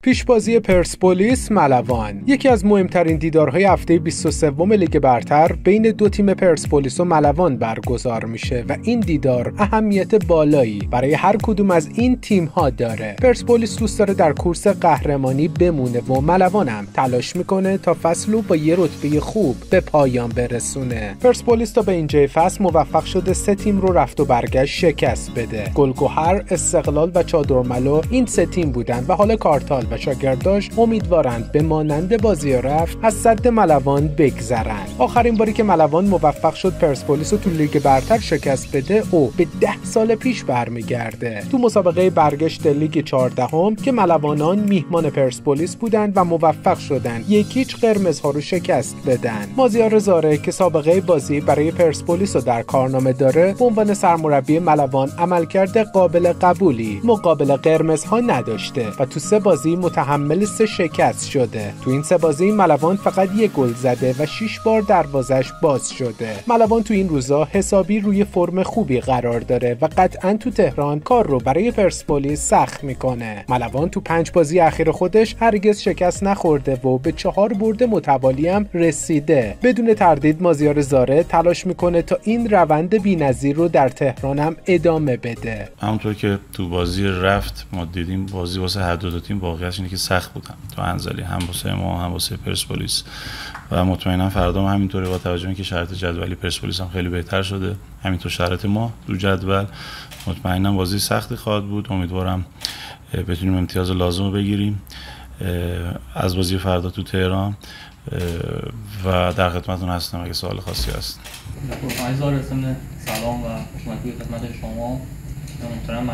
پیشبازی پرسپولیس ملوان یکی از مهمترین دیدارهای هفته 23 لیگ برتر بین دو تیم پرسپولیس و ملوان برگزار میشه و این دیدار اهمیت بالایی برای هر کدوم از این تیم‌ها داره. پرسپولیس دوست داره در کورس قهرمانی بمونه و ملوان هم تلاش میکنه تا فصل رو با یه رتبه خوب به پایان برسونه. پرسپولیس تا به اینجای فصل موفق شده 3 تیم رو رفت و برگشت شکست بده. گلگهر، استقلال و چادرملو این 3 تیم بودن و حالا کارتال و شاگرداش امیدوارند به مانند بازی رفت از سد ملوان بگذرن. آخرین باری که ملوان موفق شد پرسپولیس رو تو لیگ برتر شکست بده او به 10 سال پیش برمیگرده. تو مسابقه برگشت لیگ 14 که ملوانان میهمان پرسپولیس بودند و موفق شدن 1-0 قرمزها رو شکست بدن. مازیار زاره که سابقه بازی برای پرسپولیس رو در کارنامه داره به عنوان سرمربی ملوان عملکرد قابل قبولی مقابل قرمزها نداشته و تو 3 بازی متحمل 3 شکست شده. تو این 3 بازی ملوان فقط 1 گل زده و 6 بار دروازش باز شده. ملوان تو این روزا حسابی روی فرم خوبی قرار داره و قطعاً تو تهران کار رو برای پرسپولیس سخت میکنه. ملوان تو 5 بازی اخیر خودش هرگز شکست نخورده و به 4 برد متوالی هم رسیده. بدون تردید مازیار زاره تلاش میکنه تا این روند بی‌نظیر رو در تهران هم ادامه بده. همونطور که تو بازی رفت ما دیدیم بازی واسه هر دو تیم واقعیتش اینه که سخت بودن تو انزلی، هم واسه ما هم واسه پرسپولیس و مطمئنا فردا هم همینطوری با توجه به اینکه شرایط جدولی پرسپولیس هم خیلی بهتر شده، همینطور شرایط ما تو جدول مطمئنا بازی سختی خواهد بود. امیدوارم بتونیم امتیاز لازم رو بگیریم از بازی فردا تو تهران و در خدمتتون هستم اگه سوال خاصی هست. سلام و خوشمدید خدمت شما محترم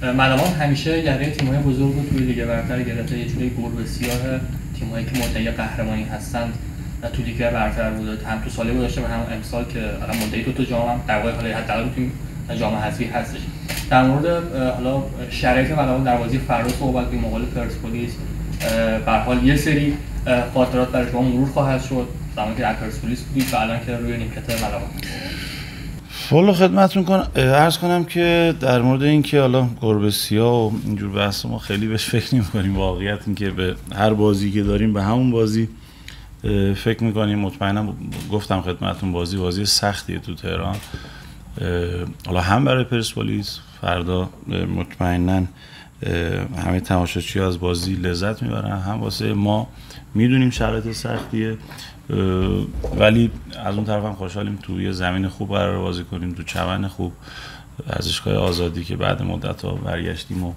ملوان همیشه یعنی تیم‌های بزرگ رو توی لیگ برتر گرفته، یه جوری گربه سیاه تیم‌هایی که مدعی قهرمانی هستند تو لیگ برتر بوده، هم تو سالی گذشته و هم امسال که الان مدعی تو جام هم در واقع حالا حداقل تیم جام حذفی هستش. در مورد حالا شرایط ملوان در بازی فردا صحبت کنیم مقابل پرسپولیس. به هر حال یه سری خاطرات برای شما مرور خواهد شد زمانی که در پرسپولیس بودید و الان که روی نیمکت ملوان. والا خدمتتون عرض کنم که در مورد این که حالا گربه سیاه و اینجور بحث ما خیلی بهش فکر نمی‌کنیم. واقعیت این که به هر بازی که داریم به همون بازی فکر می‌کنیم. مطمئنا گفتم خدمتتون بازی سختیه تو تهران، حالا هم برای پرسپولیس فردا مطمئنا همه تماشاچی‌ها از بازی لذت میبرن، هم واسه ما میدونیم شرایط سختیه ولی از اون طرف هم خوشحالیم توی زمین خوب قرار بازی کنیم، تو چمن خوب، ورزشگاه آزادی که بعد مدت‌ها برگشتیم و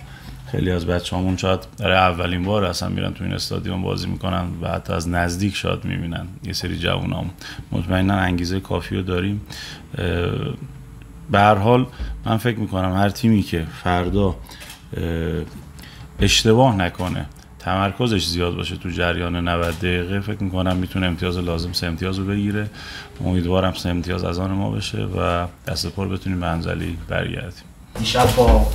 خیلی از بچه‌هامون شاید برای اولین بار اصلا میرن تو این استادیوم بازی میکنن و حتی از نزدیک شاید میبینن. یه سری جوونام مطمئنا انگیزه کافی رو داریم. به هر حال من فکر میکنم هر تیمی که فردا اشتباه نکنه، تمرکزش زیاد باشه تو جریان 90 دقیقه، فکر میکنم میتونه امتیاز لازم 3 امتیاز رو بگیره. امیدوارم 3 امتیاز از آن ما بشه و دست پر بتونیم به انزلی برگردیم. دیشب با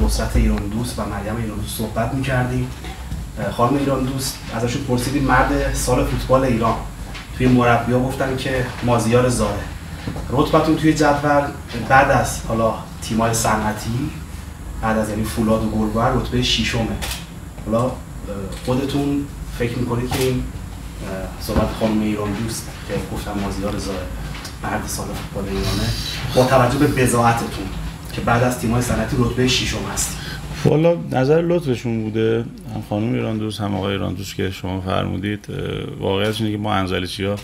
نصرت ایران دوست و مریم ایران دوست صحبت میکردیم. خانم ایران دوست ازشون پرسیدیم مرد سال فوتبال ایران، توی مربی‌ها گفتن که مازیار زاره. رتبتون توی جدول بعد از حالا تیم‌های صنعتی، بعد از یعنی فولاد و گلگهر رتبه 6مه. حالا خودتون فکر میکنید که این صحبت خانم ایران دوست که گفتم مازیار زاره مرد سال فوتبال ایرانه با توجه به بضاعتتون که بعد از تیم‌های صنعتی رتبه 6م هستید؟ والا نظر لطفشون بوده، هم خانم ایران دوست هم آقای ایران دوست که شما فرمودید. واقعیتش اینه که ما انزلیچی‌ها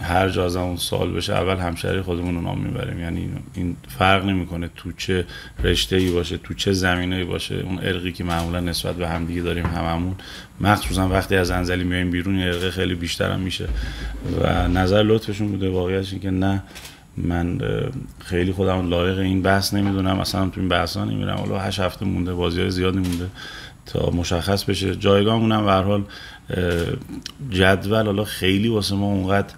هر جا از اون سال بشه اول همشهری خودمون رو نام میبریم، یعنی این فرق نمیکنه تو چه رشته‌ای باشه، تو چه زمینه‌ای باشه، اون ارقی که معمولا نسبت به همدیگه داریم هممون، مخصوصا وقتی از انزلی میایم بیرون این ارقه خیلی بیشتر هم میشه و نظر لطفشون بوده. واقعیتش این که نه من خیلی خودم لایق این بحث نمیدونم، اصلا تو این بحثا نمیرم. حالا 8 هفته مونده، بازی‌های زیادی مونده تا مشخص بشه جایگاهمون هم. به هر حال جدول حالا خیلی واسه ما اونقدر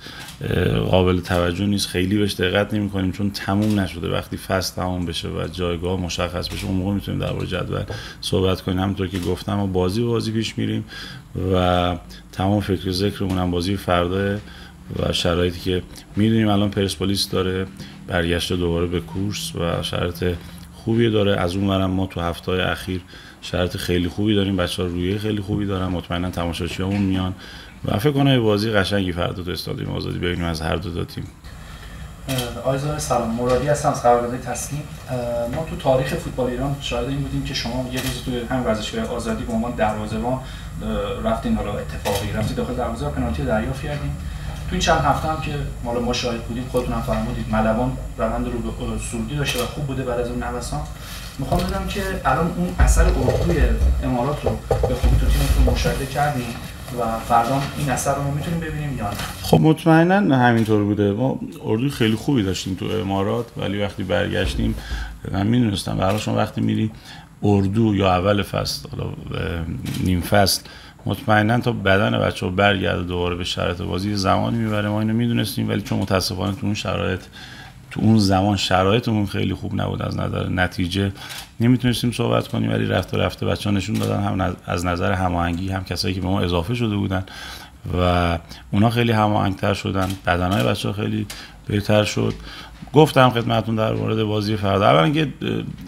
قابل توجه نیست، خیلی بهش دقت نمی‌کنیم چون تموم نشده. وقتی فصل تموم بشه و جایگاه مشخص بشه اون موقع میتونیم درباره جدول صحبت کنیم. همونطور که گفتم ما بازی به بازی پیش میریم و تمام فکر و ذکرمون هم بازی فردا و شرایطی که میدونیم الان پرسپولیس داره برگشت دوباره به کورس و شرایط خوبی داره. از اون ورم ما تو هفته‌های اخیر شرایط خیلی خوبی داریم، بچه‌ها روحیه خیلی خوبی دارن، مطمئنا تماشاگرامون میان و فکر کنم بازی قشنگی فردا تو استادیوم آزادی ببینیم از هر دو تیم. آیزا سلام، مرادی هستم از قرارداد تسلیم. ما تو تاریخ فوتبال ایران شاهد این بودیم که شما یه روز توی همین ورزشگاه آزادی به عنوان دروازه‌بان رفتین، حالا اتفاقی رفتید داخل دروازه و پنالتی دریافت کردین. تو این چند هفته هم که ما شاهد بودیم، خودتون هم فرمودید ملوان روند رو به سعودی داشته و خوب بوده بعد از اون نوسان. میخوام بدونم که الان اون اثر اردوی امارات رو به خوبی تو تیمتون مشاهده کردین و فردا این اثر رو ما میتونیم ببینیم یا نه؟ خب مطمئنا همینطور بوده. ما اردوی خیلی خوبی داشتیم تو امارات، ولی وقتی برگشتیم من میدونستم برای شما وقتی میری اردو یا اول فصل حالا نیم فصل مطمئنا تا بدن بچه‌ها برگرده دوباره به شرایط بازی زمانی میبره، ما اینو میدونستیم، ولی چون متاسفانه تو اون شرایط تو اون زمان شرایطمون خیلی خوب نبود، از نظر نتیجه نمیتونستیم صحبت کنیم، ولی رفته بچه‌ها نشون دادن هم از نظر هماهنگی هم کسایی که به ما اضافه شده بودن و اونا خیلی هماهنگ‌تر شدن، بدنهای بچه‌ها خیلی بهتر شد. گفتم خدمتتون در مورد بازی فردا، اولا که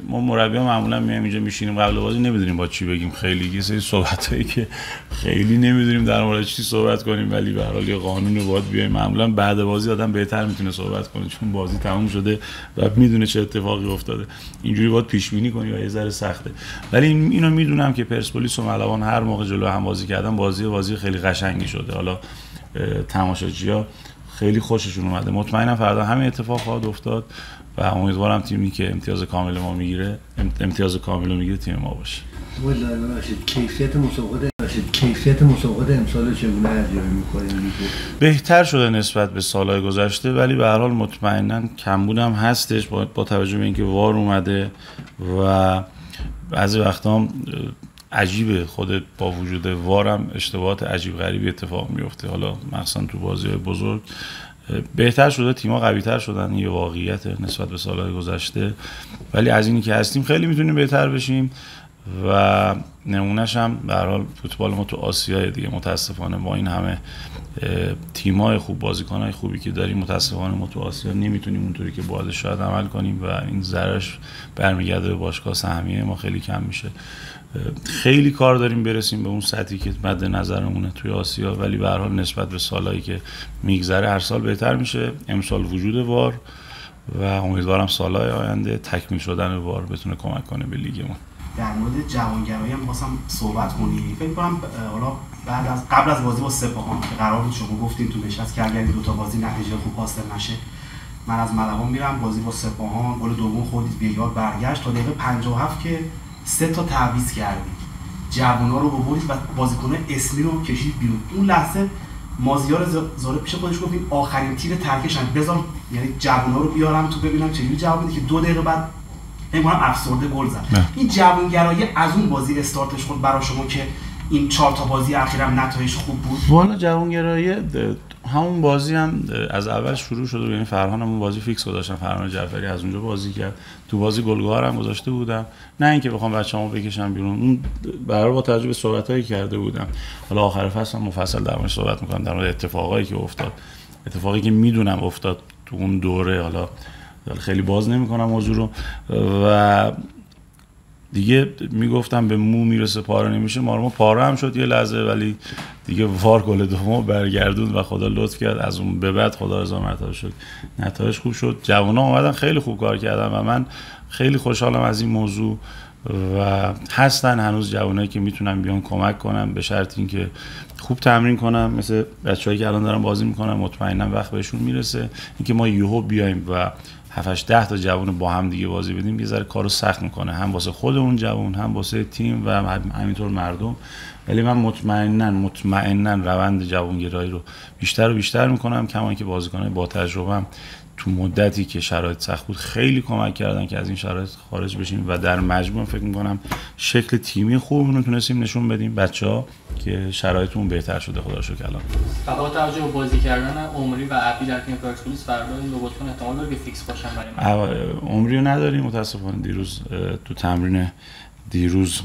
ما مربی‌ها معمولا میایم اینجا میشینیم قبل بازی نمیدونیم با چی بگیم، خیلی یه سری صحبتایی که خیلی نمیدونیم در مورد چی صحبت کنیم، ولی به هر حال یه قانونی باید بیایم. معمولا بعد بازی آدم بهتر میتونه صحبت کنه چون بازی تموم شده و میدونه چه اتفاقی افتاده، اینجوری باید پیش بینی کنی و یه ذره سخته. ولی اینو میدونم که پرسپولیس و ملوان هر موقع جلو هم بازی کردن بازی خیلی قشنگی شده. حالا تماشاگرها خیلی خوششون اومده. مطمئنم فردا همین اتفاق خواهد افتاد و امیدوارم تیمی که امتیاز کامل ما میگیره تیم ما باشه. والله باشید کیفیت مسابقات امسال چگونه ارزیابی می‌کنید؟ بهتر شده نسبت به سال‌های گذشته، ولی به هر حال مطمئناً کمبود هم هستش با توجه به اینکه وار اومده و بعضی وقتا هم عجیبه خود با وجود وارم اشتباهات عجیب غریبی اتفاق میفته. حالا مثلا تو بازی بزرگ بهتر شده، تیم‌ها قوی‌تر شدن، یه واقعیت نسبت به سال‌های گذشته، ولی از اینی که هستیم خیلی میتونیم بهتر بشیم و نمونهش هم به هر حال فوتبال ما تو آسیا دیگه. متاسفانه با این همه تیم‌های خوب، بازیکن‌های خوبی که داریم، متاسفانه ما تو آسیا نمیتونیم اونطوری که باید شاید عمل کنیم و این ضررش برمیگرده به باشگاه، سهمیه ما خیلی کم میشه. خیلی کار داریم برسیم به اون سطحی که مد نظرمونه توی آسیا، ولی به هر حال نسبت به سالایی که میگذره هر سال بهتر میشه. امسال وجود وار و امیدوارم سالهای آینده تکمیل شدن وار بتونه کمک کنه به لیگ ما. در مورد جوانگرایی هم خواستم صحبت کنی. فکر کنم حالا قبل از بازی با سپاهان که قرار بود شما گفتین تو نشست که اگر دو تا بازی نتیجه خوب حاصل نشه من از ملوان میرم بازی با سپاهان، گل دوم خودید بیار برگشت تا دقیقه 57 که 3 تا تعویض کردید، جوونا رو بردید و بازیکن اسمی رو کشید بیرون. اون لحظه مازیار زاره پیش خودش گفت این آخرین تیر ترکشن، بذار یعنی جوونا رو بیارم تو ببینم چجوری جواب میده که 2 دقیقه بعد نمی‌دونم افسرده گل زد. این جوانگرایی از اون بازی استارتش خود برای شما که این 4 تا بازی اخیرا نتایج خوب بود. والا جوانگرایی همون بازی هم از اول شروع شده، یعنی فرهان همون بازی فیکس گذاشتم، فرهان جعفری از اونجا بازی کرد، تو بازی گلگهار هم گذاشته بودم، نه اینکه بخوام بچه‌مو بکشم بیرون، اون برای با توجه به صحبتایی کرده بودم. حالا آخر فصل هم مفصل در موردش صحبت می‌کنم، در مورد اتفاقایی که افتاد، اتفاقی که میدونم افتاد تو اون دوره. حالا خیلی باز نمی‌کنم موضوع رو و دیگه میگفتم به مو میرسه پاره نمیشه، ما پاره هم شد یه لحظه، ولی دیگه وار گل دومو برگردوند و خدا لطف کرد. از اون به بعد خدا رضا مرتبه شد، نتایج خوب شد، جوونا اومدن خیلی خوب کار کردن و من خیلی خوشحالم از این موضوع و هستن هنوز جوانایی که میتونن بیان کمک کنن، به شرط اینکه خوب تمرین کنن، مثل بچه‌هایی که الان دارن بازی میکنن، مطمئنم وقت بهشون میرسه. اینکه ما یهو بیایم و 7-8 تا جوان با هم دیگه بازی بدیم یه ذره کارو سخت میکنه، هم واسه خودمون جوان، هم واسه تیم و همینطور مردم. ولی من مطمئناً روند جوانگرایی رو بیشتر و بیشتر میکنم، کما اینکه بازیکن‌های با تجربه‌ام تو مدتی که شرایط سخت بود خیلی کمک کردن که از این شرایط خارج بشیم و در مجموع فکر میکنم شکل تیمی خوب رو تونستیم نشون بدیم بچه‌ها که شرایطمون بهتر شده خدا رو شکر. الان با توجه به بازی کردن عمری و عبدی در تیم پرسپولیس فردا این دو بازیکن احتمال داره که فیکس باشن برای ما. عمری رو نداریم متاسفانه، دیروز تو تمرین دیروز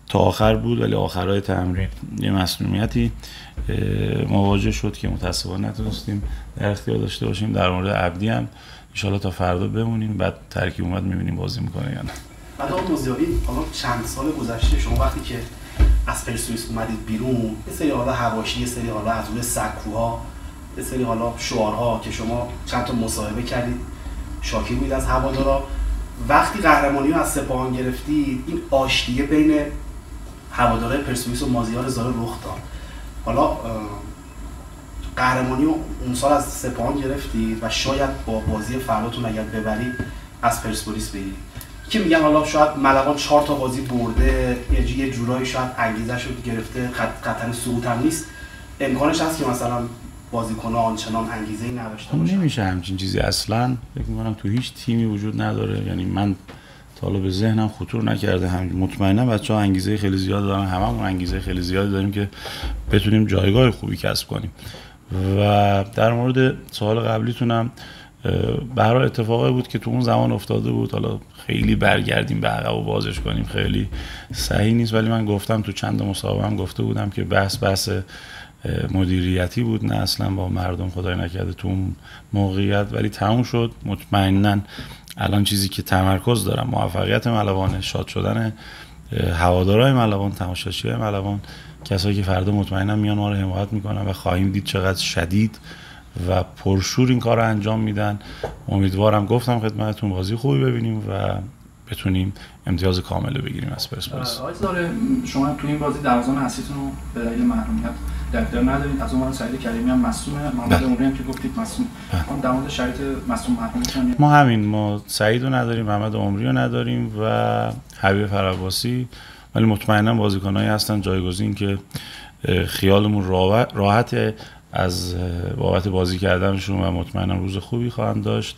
تا آخر بود، ولی آخرای تمرین یه مسئولیتی مواجه شد که متاسفانه نتونستیم در اختیار داشته باشیم. در مورد عبدی هم ان شاءالله تا فردا بمونیم، بعد ترکیب اومد می‌بینیم بازی می‌کنه یا نه. بعد آقای مزیاری حالا چند سال گذشته شما وقتی که از پرسپولیس اومدید بیرون، یه سری حالا حواشی، یه سری حالا از روی سکوها، یه سری حالا شعارها که شما چند تا مصاحبه کردید شاکی بودید از هوادارا، وقتی قهرمانی رو از سپاهان گرفتید این آشتیه بین هوادارهای پرسپولیس و مازیار زاره رخ داد. حالا قهرمانی رو اون سال از سپاهان گرفتید و شاید با بازی فرداتون اگر ببرید از پرسپولیس بگیرید. که میگن حالا شاید ملوان 4 تا بازی برده، یه جورایی شاید انگیزش رو گرفته، خطر سقوط هم نیست. امکانش هست که مثلا بازیکن‌ها آنچنان انگیزه‌ای نداشته باشن؟ نمیشه همچین چیزی اصلا. فکر می‌کنم تو هیچ تیمی وجود نداره. یعنی من تا حالا به ذهنم خطور نکرده. مطمئنا بچه‌ها انگیزه خیلی زیاد دارن، هممون انگیزه خیلی زیادی داریم که بتونیم جایگاه خوبی کسب کنیم. و در مورد سوال قبلیتونم به هر حال اتفاقی بود که تو اون زمان افتاده بود. حالا خیلی برگردیم به عقب و بازش کنیم خیلی صحیح نیست، ولی من گفتم تو چند مصاحبه هم گفته بودم که بحث مدیریتی بود، نه اصلا با مردم خدای نکرده تو اون موقعیت، ولی تموم شد. مطمئناً الان چیزی که تمرکز دارم موفقیت ملوان، شاد شدن هوادارهای ملوان، تماشاچیهای ملوان، کسایی که فردا مطمئناً میان ما رو حمایت میکنن و خواهیم دید چقدر شدید و پرشور این کار رو انجام میدن. امیدوارم گفتم خدمتتون بازی خوبی ببینیم و بتونیم امتیاز کامل بگیریم از پرسپولیس. آقای زاره، شما تو این بازی دروازه‌بان اصلیتون رو به دلیل محرومیت در اختیار ندارید. از اون سعید کریمی هم مصدومه، محمد عمری هم که گفتید مصدوم. ما در مورد شرایط مصدوم محرومیتون ما همین، ما سعید رو نداریم، محمد عمری رو نداریم و حبیب فرعباسی، ولی مطمئنا بازیکنایی هستن جایگزین که خیالمون راحت از بابت بازی کردنشون و مطمئنا روز خوبی خواهند داشت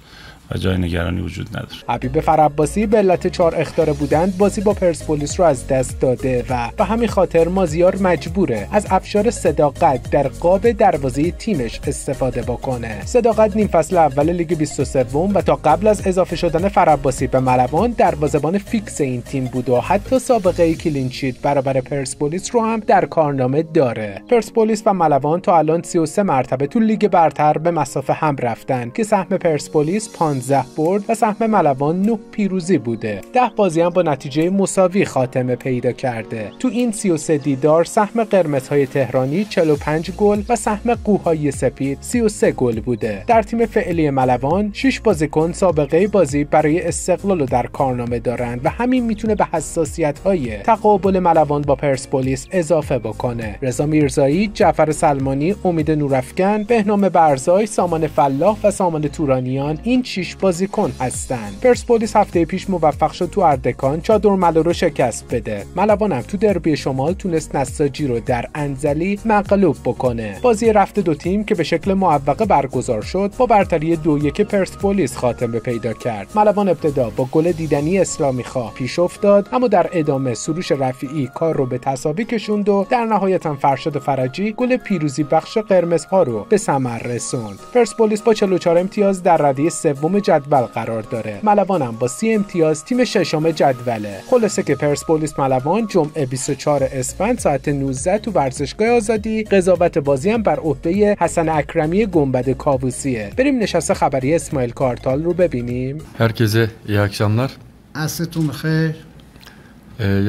و جای نگرانی وجود نداره. حبیب فرعباسی به علت 4 اخطار بودند بازی با پرسپولیس رو از دست داده و به همین خاطر مازیار مجبوره از ابشار صداقت در قاب دروازه تیمش استفاده بکنه. صداقت نیم فصل اول لیگ 23 و تا قبل از اضافه شدن فرعباسی به ملوان دروازه‌بان فیکس این تیم بود و حتی سابقه کلین شیت برابر پرسپولیس رو هم در کارنامه داره. پرسپولیس و ملوان تا الان 33 مرتبه تو لیگ برتر به مسافه هم رفتن که سهم پرسپولیس 15 برد و سهم ملوان 9 پیروزی بوده. 10 بازی هم با نتیجه مساوی خاتمه پیدا کرده. تو این 33 دیدار سهم قرمزهای تهرانی 45 گل و سهم قوهای سپید 33 گل بوده. در تیم فعلی ملوان 6 بازیکن سابقه بازی برای استقلال رو در کارنامه دارند و همین میتونه به حساسیت‌های تقابل ملوان با پرسپولیس اضافه بکنه. رضا میرزایی، جعفر سلمانی، امید نورافکن، بهنام برزای، سامان فلاح و سامان تورانیان این 6 بازیکن هستن. پرسپولیس هفته پیش موفق شد تو اردکان چادرملو رو شکست بده. ملوان هم تو دربی شمال تونست نساجی رو در انزلی مغلوب بکنه. بازی رفت دو تیم که به شکل معوقه برگزار شد با برتری 2-1 پرسپولیس خاتمه پیدا کرد. ملوان ابتدا با گل دیدنی اسلامی خواه پیش افتاد، اما در ادامه سروش رفیعی کار رو به تساوی کشوند و در نهایت هم فرشاد فرجی گل پیروزی بخش قرمزها رو به ثمر رسوند. پرسپولیس با 44 امتیاز در رده سوم جدول قرار داره. ملوان هم با 30 امتیاز تیم ششم جدوله. خلاصه که پرسپولیس ملوان جمعه 24 اسفند ساعت 19 تو ورزشگاه آزادی. قضاوت بازی هم بر عهده حسن اکرمی گنبد کاووسیه. بریم نشست خبری اسماعیل کارتال رو ببینیم. Herkese iyi akşamlar. عصرتون بخیر.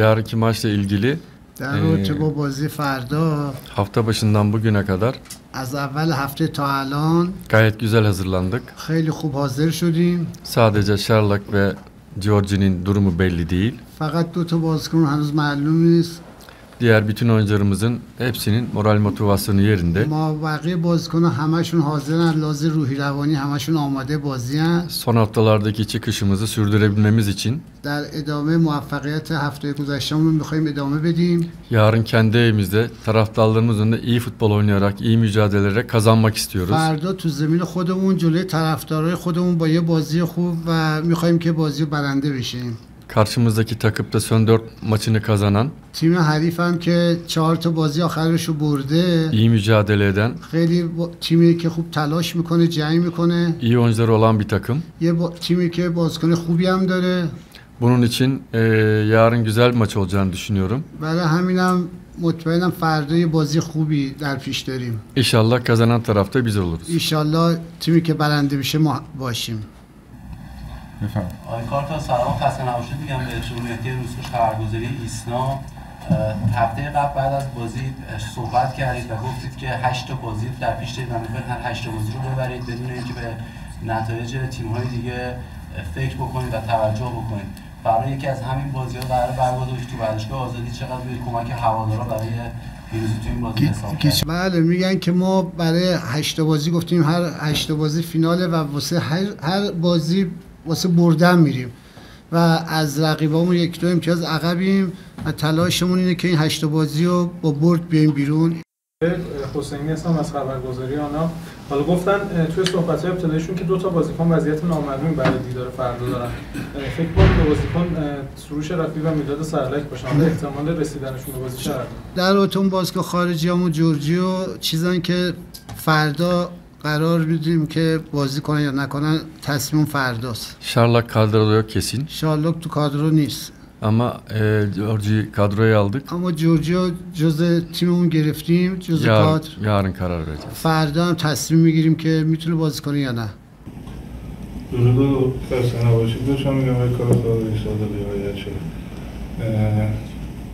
Yarınki maçla ilgili در رابطه با بازی فردا hafta başından bugüne kadar از اول هفته تا الان gayet güzel hazırlandık. خیلی خوب حاضر شدیم. Sadece Sherlock ve Georgie'nin durumu belli değil. فقط 2 تا بازیکن هنوز معلوم نیست. Diğer bütün oyuncularımızın hepsinin moral motivasyonu yerinde. ما بقیه بازیکن‌ها همشون حاضرن، لازم روحی روانی همشون آماده بازی‌ان. Son haftalardaki çıkışımızı sürdürebilmemiz için در ادامه موفقیت هفته گذشته‌مون می‌خوایم ادامه بدیم. yarın kendi evimizde taraftarlarımızın da iyi futbol oynayarak, iyi mücadele ederek kazanmak istiyoruz. فردا تو زمین خودمون جلوی طرفدارای خودمون با یه بازی خوب و می‌خوایم که بازی برنده بشیم. Karşımızdaki takıp da son 4 maçını kazanan, تیم حریف هم که 4 تا بازی آخرش رو برده، iyi mücadele eden, خیلی تیمی که خوب تلاش میکنه، جنگ میکنه، iyi oyuncuları olan bir takım. تیمی که بازیکن خوبی هم داره. Bunun için yarın güzel bir maç olacağını düşünüyorum. برای همینم مطمئنم فردا یه بازی خوبی در پیش داریم. İnşallah kazanan tarafta biz oluruz. ایشالله تیمی که برنده بشه ما باشیم. بفهم. آقای کارتا سلام، خسته نباشید میگم بهتون. مهدی روسوش، خبرگزاری ایسنا. هفته قبل بعد از بازی صحبت کردید و گفتید که 8 تا بازی در پیش دارید و میخواید هر 8 تا بازی رو ببرید بدون اینکه به نتایج تیم‌های دیگه فکر بکنید و توجه بکنید. برای یکی از همین بازی‌ها قرار برگزار بشه تو ورزشگاه آزادی، چقدر به کمک هوادارا برای پیروزی تو این بازی حساب کرد؟ بله میگن که ما برای 8 بازی گفتیم هر 8 بازی فیناله و واسه هر بازی واسه بردن میریم و از رقیبامون 1-2 امتیاز عقبیم و تلاشمون اینه که این 8 بازی رو با برد بیایم بیرون. حسینی هستم از خبرگزاری آنا. حالا گفتن توی صحبت‌های ابتداییشون که 2 تا بازیکن وضعیت نامعلومی برای دیدار فردا دارن. فکر کنم که بازیکن سروش رفیعی و میلاد سرلک باشن. احتمال رسیدنشون به بازی چقدر؟ در اتون بازیکن خارجیامون جورجیو چیزن که فردا قرار بدیم که بازی کنن یا نکنن، تصمیم فرداست. Sherlock kadroda yok kesin. شارلوک تو کادرو نیست. Ama Georgi kadroya aldık. اما جورجیو جزء تیممون گرفتیم، جزء کادر. Yarın karar vereceğiz. فردا هم تصمیم میگیریم که میتونه بازی کنه یا نه. درود خسته نباشید. داشتم میگم های کار خواهد ایستاده رعایت شد.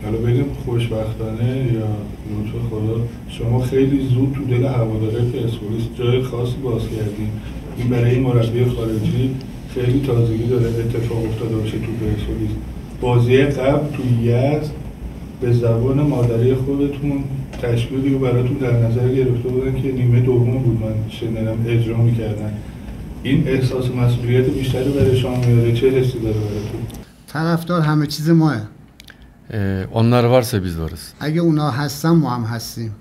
حالا بگیم خوشبختانه یا لطف خدا شما خیلی زود تو دل هواداره پرسپولیس جای خاصی باز کردیم. این برای این مربی خارجی خیلی تازگی داره اتفاق افتاده باشه تو پرسپولیس. بازی قبل تو یزد به زبان مادری خودتون تشکیلی رو براتون در نظر گرفته بودن که نیمه دوم بود من شنیدم اجرا می‌کردن. این احساس مسئولیت بیشتری برای شما میاره، چه حسی داره براتون؟ طرفدار همه چیز ماه. Onlar varsa biz varız. اگه اونا هستن ما هم هستیم.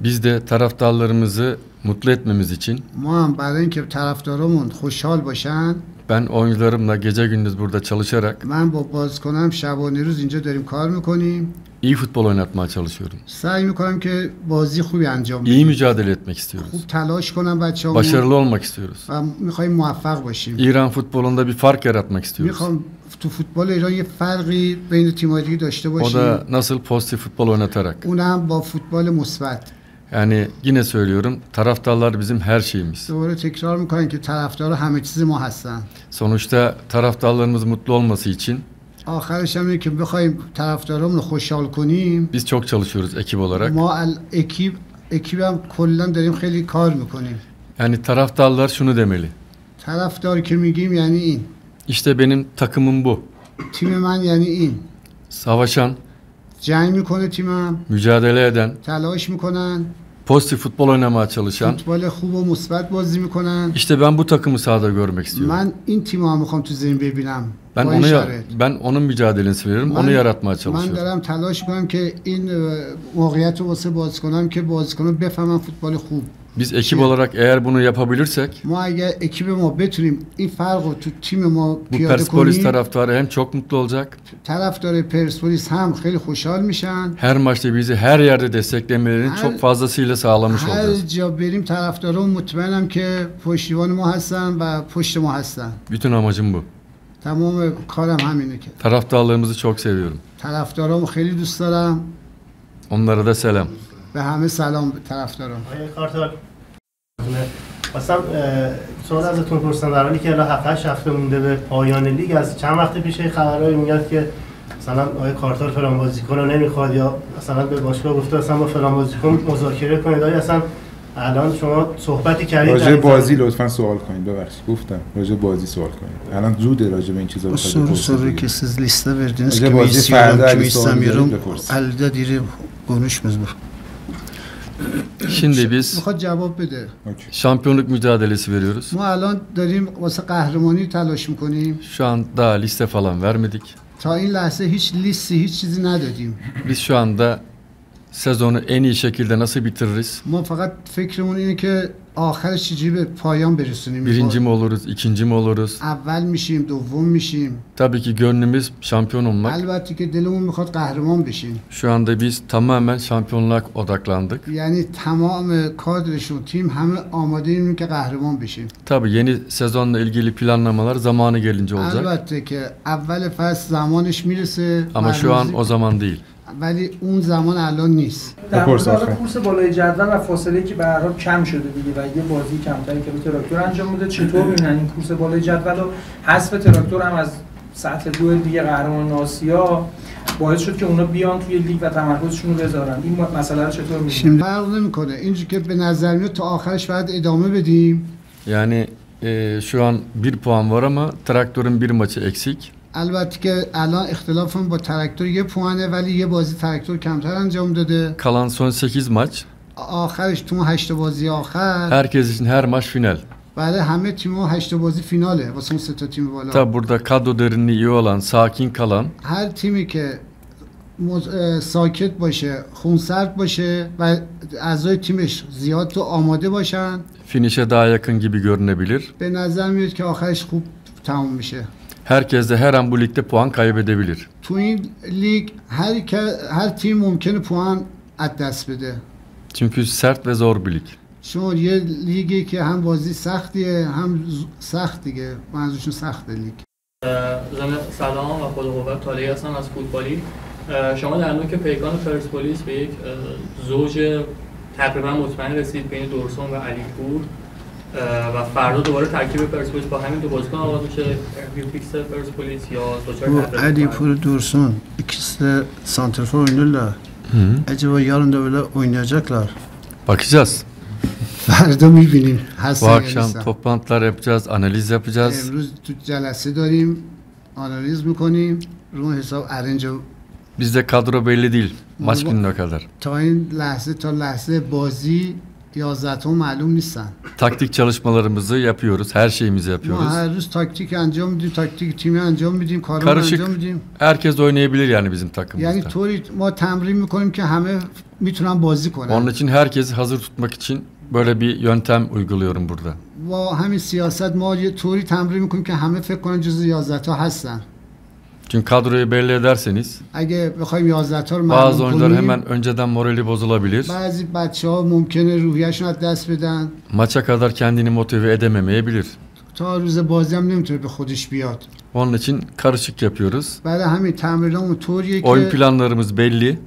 Biz de taraftarlarımızı mutlu etmemiz için ما هم برای اینکه طرفدارمون خوشحال باشن، ben oyuncularımla gece gündüz burada çalışarak من با بازیکنام شبانه روز اینجا داریم کار میکنیم. iyi futbol oynatmaya çalışıyorum. سعی میکنم که بازی خوبی انجام بدیم. İyi mücadele etmek istiyoruz. خوب تلاش کنم بچه‌ها. Başarılı olmak istiyoruz. و میخوایم موفق باشیم. İran futbolunda bir fark yaratmak istiyoruz. میخوام تو فوتبال ایران یه فرقی بین تیم‌های دیگه داشته باشیم. O da nasıl pozitif futbol oynatarak. اونم با فوتبال مثبت. Yani yine söylüyorum, taraftarlar bizim her şeyimiz. دوباره تکرار میکنن که طرفدار همه چیز ما هستن. Sonuçta taraftarlarımız mutlu olması için آخرش هم اینه که بخوایم طرفدارامون رو خوشحال کنیم. biz çok çalışıyoruz ekip olarak. ما ekibم کلا داریم خیلی کار میکنیم. Yani taraftarlar şunu demeli. طرفدار که میگیم یعنی این. İşte benim takımım bu. تیم من یعنی این. Savaşan, جنگ میکنه تیمم. mücadele eden, تلاش میکنن. pozitif futbol oynamaya çalışan. فوتبال خوب و مثبت بازی میکنن. İşte ben bu takımı sahada görmek istiyorum. من این تیمو میخوام تو زمین ببینم. Ben onun mücadelesini veririm, onu yaratmaya من çalışıyorum. دارم تلاش میکنم که این موقعیت رو واسه بازیکنام که بازیکنان بفهمن فوتبال خوب. Biz ekip olarak eğer bunu yapabilirsek ما اگه اکیپ ما بتونیم این فرق رو تو تیم ما bu پیاده Persepolis کنیم، taraftarı hem çok mutlu olacak, طرفدار پرسپولیس هم خیلی خوشحال میشن. her maçta bizi her yerde desteklemelerini çok fazlasıyla sağlamış هر olacağız. جا بریم طرفداران مطمئنم که پشتیبان ما هستن و پشت ما هستن. Bütün amacım bu. تمام کارم همینه که Taraftarlarımızı çok seviyorum. طرفدارامو خیلی دوست دارم. Onlara da selam. به همه سلام طرفدارام. کارتال مثلا سوال ازتون پرسیدم در حالی که الان 7-8 هفته مونده به پایان لیگ، از چند وقت پیش خبرایی میاد که مثلا آقای کارتال فلان بازیکن رو نمیخواد یا مثلا به باشگاه گفته اصلا با فلان بازیکن مذاکره کنید. آیا اصلا الان شما صحبتی کردید راجع بازی لطفا سوال کنید؟ ببخشید گفتم راجع بازی سوال کنید. الان زوده راجع به این چیزا بخواید. Soru ki siz liste verdiniz ki kimi istiyorum kimi istemiyorum. elde diri konuşmuyoruz. Şimdi biz میخواد جواب بده. şampiyonluk mücadelesi veriyoruz. ما الان داریم واسه قهرمانی تلاش میکنیم. Şu an daha liste falan vermedik. تا این لحظه هیچ لیستی هیچ چیزی ندادیم. Biz şu anda sezonu en iyi şekilde nasıl bitiririz? ما فقط فکرمون اینه که آخرش چجوری به پایان برسونیم. Birinci mi oluruz, ikinci mi oluruz? اول میشیم، دوم میشیم. Tabii ki gönlümüz şampiyon olmak. البته که دلمون میخواد قهرمان بشیم. Şu anda biz tamamen şampiyonluğa odaklandık. یعنی تمام کادرشون تیم همه آماده ایم که قهرمان بشیم. Tabii yeni sezonla ilgili planlamalar zamanı gelince olacak. البته که اول فصل زمانش میرسه. Ama şu an o zaman değil. ولی اون زمان الان نیست. در مورد کورس بالای جدول و فاصله که به هر حال کم شده دیگه و یه بازی کمتری که به تراکتور انجام میده، چطور میبینن این کورس بالای جدول و حذف تراکتور هم از سطح 2 لیگ قهرمان آسیا باعث شد که اونا بیان توی لیگ و تمرکزشون رو بذارن؟ این مسئله رو چطور می‌بینید؟ فرق نمی‌کنه. اینجوری که به نظر میاد تا آخرش باید ادامه بدیم. Yani şu an 1 puan var ama traktörün bir maçı eksik. البته که الان اختلافمون با تراکتور 1 پوانه ولی یه بازی تراکتور کمتر انجام داده. Kalan son 8 maç. آخرش تو 8 بازی آخر. Herkes için her maç final. برای همه تیم‌ها 8 بازی فیناله واسه اون 3 تا تیم بالا. Tabi burada kadro derinliği iyi olan, sakin kalan. هر تیمی که ساکت باشه، خونسرد باشه و اعضای تیمش زیاد تو آماده باشن، finish'e daha yakın gibi görünebilir. به نظر میاد که آخرش خوب تموم میشه. Herkes de her an bu ligde puan kaybedebilir. تو این لیگ هر تیم ممکنه پوان از دست بده. Çünkü sert ve zor bir lig. چون یه لیگی که هم بازی سختیه هم سخت دیگه، منظورشون سخته لیگ. ضمن سلام و خدا قوت طالعی هستم از فوتبالی. شما در نوک پیکان پرسپولیس به یک زوج تقریبا مطمئن رسید بین دورسون و علیپور و فردا دوباره ترکیب پرسپولیس با همین دو bozkır آغاز میشه. فیکس پرسپولیس یا دوچار علیپور و دورسون ikisi de santrafor oynuyorlar. Acaba yarın da böyle oynayacaklar. Bakacağız. فردا می‌بینیم. Bu akşam toplantılar yapacağız, analiz yapacağız. امروز تو جلسه داریم، آنالیز می‌کنیم. رو حساب ارنج Bizde kadro belli değil maç gününe kadar. تا این لحظه تا لحظه بازی 11 تا معلوم نیستن. Taktik çalışmalarımızı yapıyoruz, her şeyimizi yapıyoruz. ما هر روز تاکتیک انجام میدیم، تاکتیک تیمی انجام میدیم، کارا انجام میدیم. Herkes oynayabilir yani bizim takımımızda. یعنی طوری ما تمرین میکنیم که همه میتونن بازی کنن. Onun için herkesi hazır tutmak için böyle bir yöntem uyguluyorum burada. با همین سیاست ما یه طوری تمرین میکنیم که همه فکر کنن جزو 11 تا هستن. Çünkü kadroyu belli ederseniz اگه بخوایم 11 تا رو bazı oyuncular hemen önceden morali bozulabilir. بعضی بچه‌ها ممکنه روحیه‌شون از دست بدن. Maça kadar kendini motive edememeyebilir. تا روز بازی هم نمیتونه به خودش بیاد. Onun için karışık yapıyoruz. برای همین تمرینامون طوریه که Oyun planlarımız belli.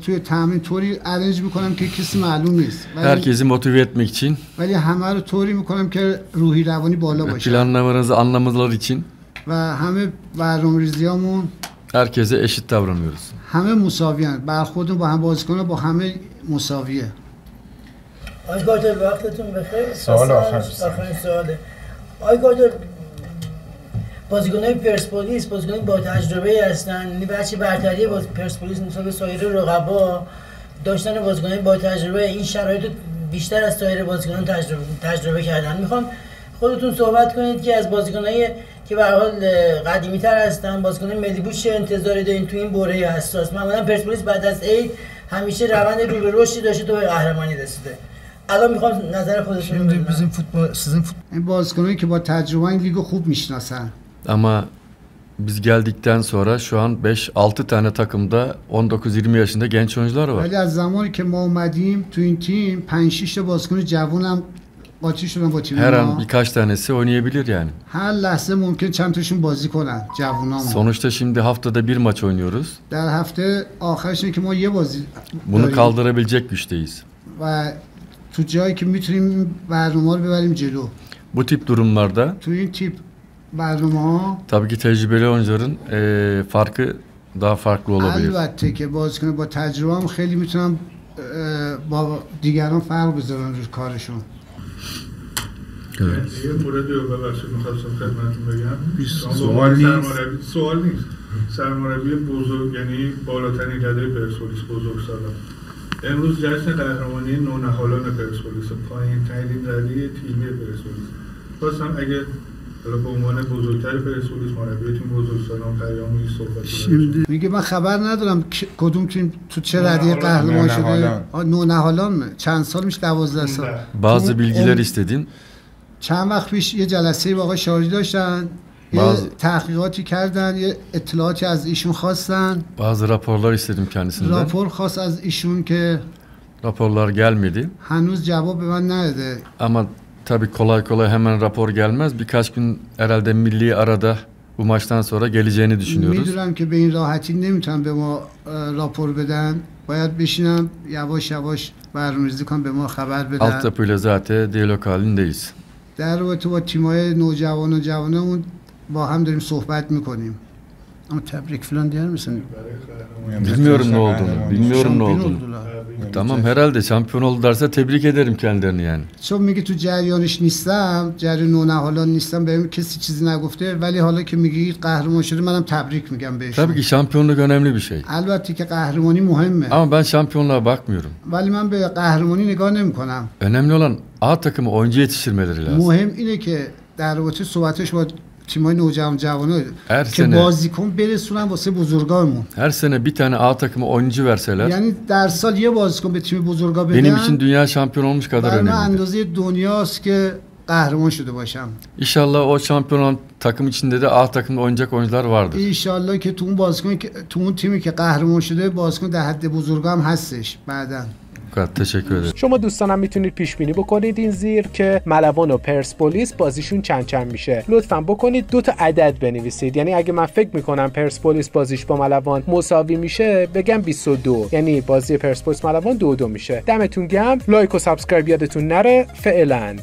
توی تمرین طوری ارنج میکنم که کسی معلوم نیست. Herkesi motive etmek için. ولی همه رو طوری میکنم که روحی روانی بالا باشه. Planlamalarınızı anlamaları için. و همه برنامه‌ریزیامون herkese eşit davranıyoruz. همه مساویان. برخوردمون با هم بازیکن‌ها با همه مساویه. آقای گاردر وقتتون بخیر. سوال آخرین سواله. آقای گاردر بازیکن‌های پرسپولیس بازیکن‌های با تجربه هستن. بچه برتری باز پرسپولیس نسبت به سایر رقبا داشتن بازیکن‌های با تجربه این شرایط بیشتر از سایر بازیکنان تجربه کردن. میخوام خودتون صحبت کنید که از بازیکن‌های که به هر حال قدیمی‌تر هستن، بازیکن‌های ملی بود چه انتظاری دارین تو این بره حساس؟ معمولا پرسپولیس بعد از عید همیشه روند رو به رشدی داشته تا به قهرمانی رسیده. الان میخوام نظر خودتون رو بدونم. bizim sizin این بازیکنایی که با تجربه این لیگو خوب میشناسن. Ama biz geldikten sonra şu an 5-6 tane takımda 19-20 yaşında genç oyuncular var. ولی از زمانی که ما اومدیم تو این تیم 5-6 تا بازیکن جوونم قاطی شدن با تیم ما. Her an birkaç tanesi oynayabilir yani. هر لحظه ممکن چند تاشون بازی کنن جوونامون. Sonuçta şimdi haftada bir maç oynuyoruz. در هفته آخرش اینه که ما یه بازی Bunu kaldırabilecek güçteyiz. و تو جایی که میتونیم برنامه رو ببریم جلو. Bu tip durumlarda تو این تیپ برنامه‌ها tabii ki tecrübeli oyuncuların farkı daha farklı olabilir. البته که بازیکن با تجربه هم خیلی میتونن با دیگران فرق بذارن روی کارشون. یه مورد رو ببخشید می‌خواستم خدمتتون بگم. سوال نیست. سرمربی بزرگ یعنی بالاترین رده پرسپولیس بزرگسالان. امروز جشن قهرمانی نونهالان پرسپولیس پایین‌ترین رده تیمی پرسپولیس. خواستم اگه به عنوان بزرگتر پرسپولیس مربی تیم بزرگسالان پیامی صحبت میگه من خبر ندارم کدوم تیم تو چه ردی قهرمان شده. نونهالان چند سال میشه 12 سال. Bazı bilgiler istedim. چند وقت پیش یه جلسه با آقای شاری داشتن. یه تحقیقاتی کردن، یه اطلاعاتی از ایشون خواستن. Bazı raporlar istedim kendisinden. راپور خواست از ایشون که raporlar gelmedi. هنوز جواب به من نداده. Ama tabii kolay kolay hemen rapor gelmez. Birkaç gün herhalde milli arada Bu maçtan sonra geleceğini düşünüyoruz. میدونم که به این راحتی نمیتونن به ما راپور بدن. باید بشینم yavaş yavaş برنامه‌ریزی کنم به ما خبر بدن. Altyapıyla zaten diyalog halindeyiz. در رابطه با تیم‌های نوجوان و جوانمون با هم داریم صحبت می‌کنیم. Ama tebrik falan diyer misin? Bilmiyorum ne olduğunu. Bilmiyorum ne olduğunu. Tamam herhalde şampiyon oldularsa tebrik ederim kendilerini yani. چون میگی تو جریانش نیستم، جریان نونهالان نیستم، بهم کسی چیزی نگفته، ولی حالا که میگی قهرمان شده منم تبریک میگم بهشون. Tabii ki şampiyonluk önemli bir şey. البته که قهرمانی مهمه. Ama ben şampiyonluğa bakmıyorum. ولی من به قهرمانی نگاه نمی‌کنم. Önemli olan A takımı oyuncu yetiştirmeleri lazım. مهم اینه که در رابطه صحبتش با تیم‌های نوجوان جوانان که sene- بازیکن برسونن واسه بزرگانمون. Her sene bir tane A takımı oyuncu verseler یعنی در سال یه بازیکن به تیم بزرگا بدن. benim için dünya şampiyon olmuş kadar برای من önemli. اندازه دنیاست که قهرمان شده باشم. İnşallah o şampiyon olan takım içinde de A takımda oynayacak oyuncular vardır. ایشالله که تو اون بازیکن که تو اون تیمی که قهرمان شده بازیکن در حد بزرگا هم هستش بعداً. Teşekkür ederim. شما دوستانم میتونید پیش بینی بکنید این زیر که ملوان و پرسپولیس بازیشون چند میشه. لطفاً بکنید 2 تا عدد بنویسید. یعنی اگه من فکر میکنم پرسپولیس بازیش با ملوان مساوی میشه بگم 22. یعنی بازی پرسپولیس ملوان 2-2 میشه. دمتون گرم. لایک و سابسکرایب یادتون نره. فعلا